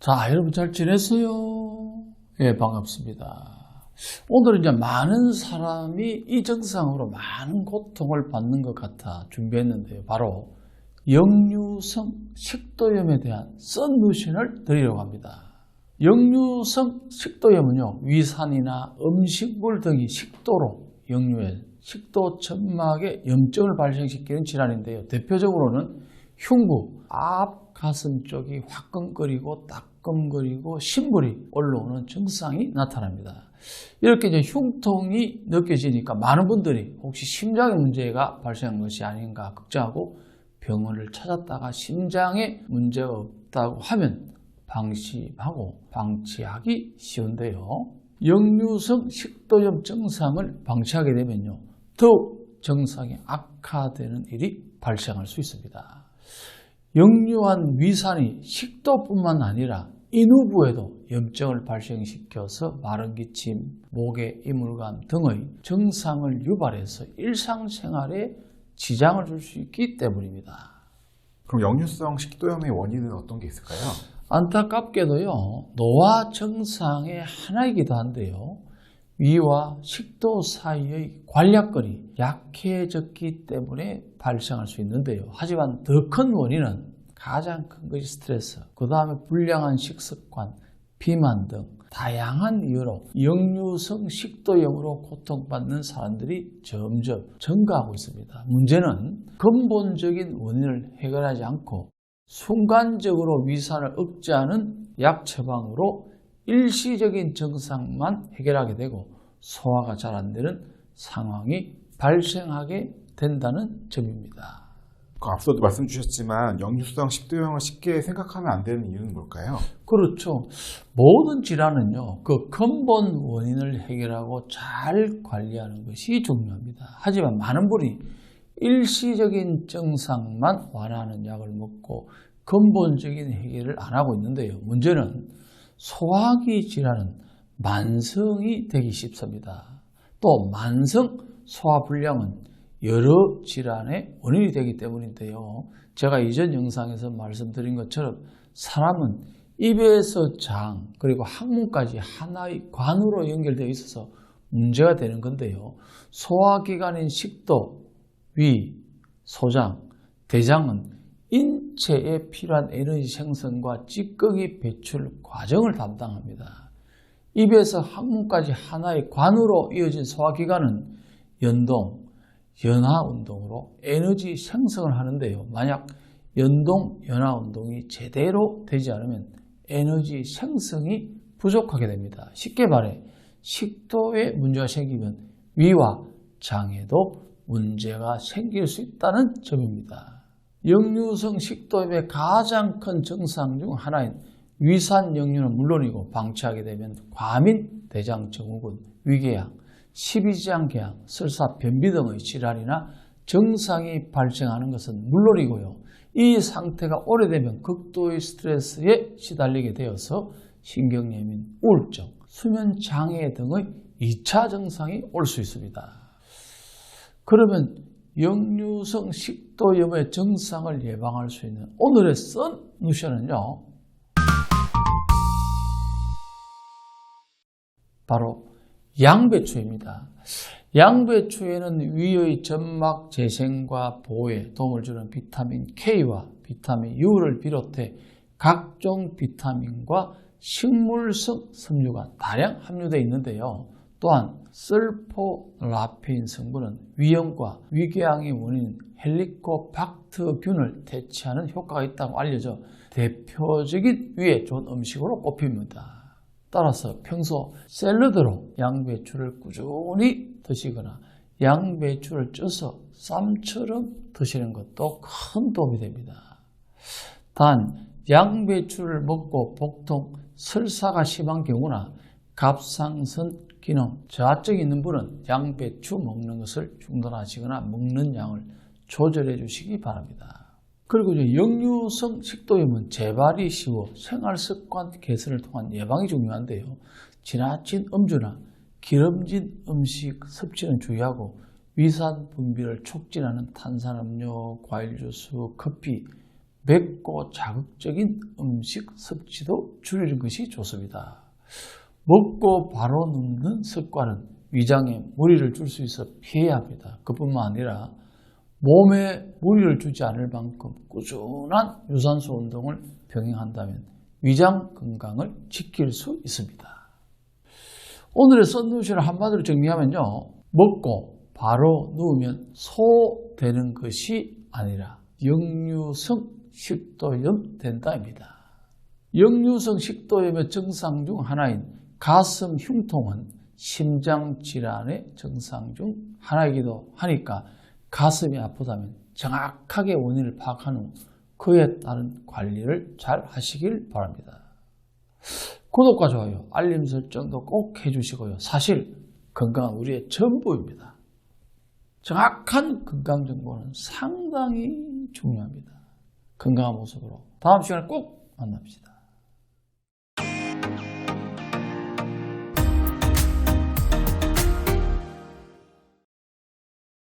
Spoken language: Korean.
자, 여러분 잘 지냈어요? 예, 반갑습니다. 오늘은 이제 많은 사람이 이 증상으로 많은 고통을 받는 것 같아 준비했는데요. 바로 역류성 식도염에 대한 썬루션을 드리려고 합니다. 역류성 식도염은요, 위산이나 음식물 등이 식도로 역류해 식도 점막에 염증을 발생시키는 질환인데요. 대표적으로는 흉부, 앞 가슴 쪽이 화끈거리고 따끔거리고 심불이 올라오는 증상이 나타납니다. 이렇게 이제 흉통이 느껴지니까 많은 분들이 혹시 심장에 문제가 발생한 것이 아닌가 걱정하고 병원을 찾았다가 심장에 문제가 없다고 하면 방심하고 방치하기 쉬운데요. 역류성 식도염 증상을 방치하게 되면요, 더욱 증상이 악화되는 일이 발생할 수 있습니다. 역류한 위산이 식도뿐만 아니라 인후부에도 염증을 발생시켜서 마른 기침, 목의 이물감 등의 증상을 유발해서 일상생활에 지장을 줄 수 있기 때문입니다. 그럼 역류성 식도염의 원인은 어떤 게 있을까요? 안타깝게도요, 노화 증상의 하나이기도 한데요, 위와 식도 사이의 관략근이 약해졌기 때문에 발생할 수 있는데요. 하지만 더 큰 원인은 가장 큰 것이 스트레스, 그 다음에 불량한 식습관, 비만 등 다양한 이유로 역류성 식도염으로 고통받는 사람들이 점점 증가하고 있습니다. 문제는 근본적인 원인을 해결하지 않고 순간적으로 위산을 억제하는 약 처방으로 일시적인 증상만 해결하게 되고 소화가 잘 안 되는 상황이 발생하게 된다는 점입니다. 앞서도 말씀 주셨지만 역류성 식도염을 쉽게 생각하면 안 되는 이유는 뭘까요? 그렇죠. 모든 질환은요, 그 근본 원인을 해결하고 잘 관리하는 것이 중요합니다. 하지만 많은 분이 일시적인 증상만 완화하는 약을 먹고 근본적인 해결을 안 하고 있는데요. 문제는 소화기 질환은 만성이 되기 쉽습니다. 또 만성 소화불량은 여러 질환의 원인이 되기 때문인데요. 제가 이전 영상에서 말씀드린 것처럼 사람은 입에서 장 그리고 항문까지 하나의 관으로 연결되어 있어서 문제가 되는 건데요. 소화기관인 식도, 위, 소장, 대장은 인체에 필요한 에너지 생성과 찌꺼기 배출 과정을 담당합니다. 입에서 항문까지 하나의 관으로 이어진 소화기관은 연동, 연하운동으로 에너지 생성을 하는데요. 만약 연동, 연하운동이 제대로 되지 않으면 에너지 생성이 부족하게 됩니다. 쉽게 말해 식도에 문제가 생기면 위와 장에도 문제가 생길 수 있다는 점입니다. 역류성 식도염의 가장 큰 증상 중 하나인 위산 역류는 물론이고 방치하게 되면 과민 대장증후군, 위궤양, 십이지장궤양, 설사, 변비 등의 질환이나 증상이 발생하는 것은 물론이고요. 이 상태가 오래되면 극도의 스트레스에 시달리게 되어서 신경예민, 우울증, 수면장애 등의 2차 증상이 올 수 있습니다. 그러면 역류성 식도염의 증상을 예방할 수 있는 오늘의 썬루션은요, 바로 양배추입니다. 양배추에는 위의 점막 재생과 보호에 도움을 주는 비타민 K와 비타민 U를 비롯해 각종 비타민과 식물성 섬유가 다량 함유되어 있는데요. 또한 설포라페인 성분은 위염과 위궤양의 원인인 헬리코박터균을 대체하는 효과가 있다고 알려져 대표적인 위에 좋은 음식으로 꼽힙니다. 따라서 평소 샐러드로 양배추를 꾸준히 드시거나 양배추를 쪄서 쌈처럼 드시는 것도 큰 도움이 됩니다. 단 양배추를 먹고 보통 설사가 심한 경우나 갑상선 기능 저하증이 있는 분은 양배추 먹는 것을 중단하시거나 먹는 양을 조절해 주시기 바랍니다. 그리고 이제 역류성 식도염은 재발이 쉬워 생활습관 개선을 통한 예방이 중요한데요. 지나친 음주나 기름진 음식 섭취는 주의하고 위산 분비를 촉진하는 탄산음료, 과일 주스, 커피, 맵고 자극적인 음식 섭취도 줄이는 것이 좋습니다. 먹고 바로 눕는 습관은 위장에 무리를 줄 수 있어 피해야 합니다. 그뿐만 아니라 몸에 무리를 주지 않을 만큼 꾸준한 유산소 운동을 병행한다면 위장 건강을 지킬 수 있습니다. 오늘의 썬루션을 한마디로 정리하면요. 먹고 바로 누우면 소되는 것이 아니라 역류성 식도염 된다입니다. 역류성 식도염의 증상 중 하나인 가슴 흉통은 심장 질환의 증상 중 하나이기도 하니까 가슴이 아프다면 정확하게 원인을 파악한 후 그에 따른 관리를 잘 하시길 바랍니다. 구독과 좋아요, 알림 설정도 꼭 해주시고요. 사실 건강은 우리의 전부입니다. 정확한 건강 정보는 상당히 중요합니다. 건강한 모습으로 다음 시간에 꼭 만납시다.